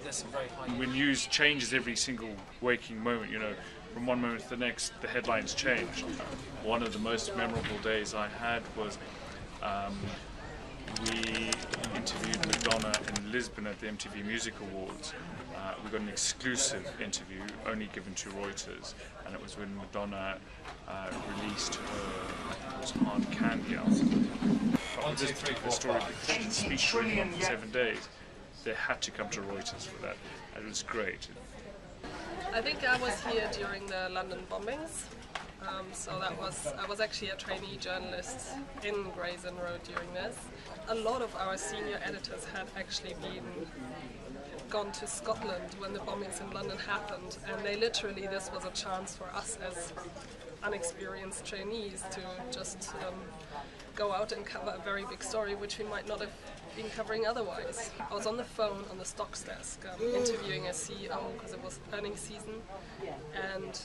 there's some very high... When news changes every single waking moment, you know, from one moment to the next, the headlines change. One of the most memorable days I had was we interviewed Madonna in Lisbon at the MTV Music Awards. We got an exclusive interview, only given to Reuters, and it was when Madonna released her, I think it was Hard Candy album. The story, because she didn't speak to anyone for 7 days, they had to come to Reuters for that, and it was great. I think I was here during the London bombings. So I was actually a trainee journalist in Gray's Inn Road during this. A lot of our senior editors had actually gone to Scotland when the bombings in London happened, and this was a chance for us as unexperienced trainees to just go out and cover a very big story which we might not have been covering otherwise. I was on the phone on the stocks desk interviewing a CEO because it was earnings season, and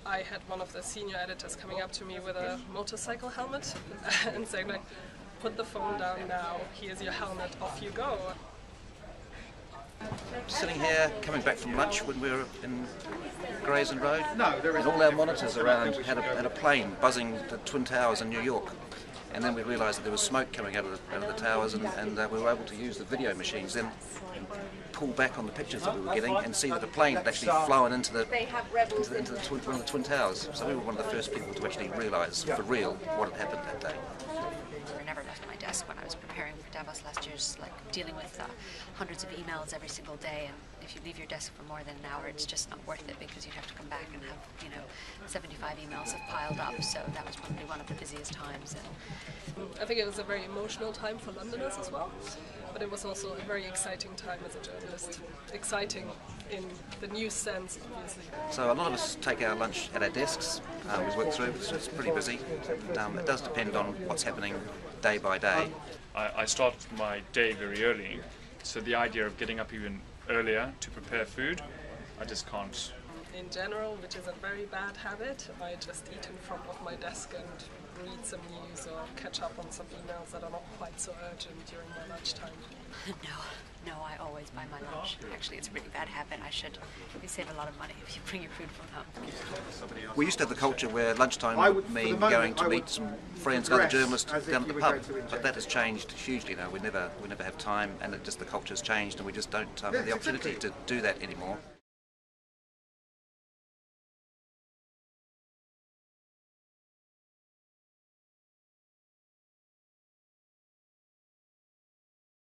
I had one of the senior editors coming up to me with a motorcycle helmet and saying, like, put the phone down now, here's your helmet, off you go. Sitting here, coming back from lunch when we were in Gray's Inn Road, and all our monitors around had a plane buzzing the Twin Towers in New York. And then we realised that there was smoke coming out of the towers, and we were able to use the video machines then and pull back on the pictures that we were getting and see that a plane had actually flown into one of the Twin Towers. So we were one of the first people to actually realise for real what had happened that day. I never left my desk when I was preparing for Davos last year, just like dealing with hundreds of emails every single day, and if you leave your desk for more than an hour, it's just not worth it because you'd have to come back and have, 75 emails have piled up, so that was probably one of the busiest times. And I think it was a very emotional time for Londoners as well, but it was also a very exciting time as a journalist. Exciting in the news sense, obviously. So a lot of us take our lunch at our desks, we work through, so it's pretty busy. It does depend on what's happening day by day. I started my day very early, so the idea of getting up even earlier to prepare food, I just can't. In general, which is a very bad habit, I just eat in front of my desk and read some news or catch up on some emails that are not quite so urgent during my lunchtime. No, I always buy my lunch. Actually, it's a really bad habit. You save a lot of money if you bring your food from home. We used to have the culture where lunchtime would mean going to meet some friends, other journalists down at the pub, but that has changed hugely now. We never have time, and the culture's changed, and we just don't have the opportunity to do that anymore.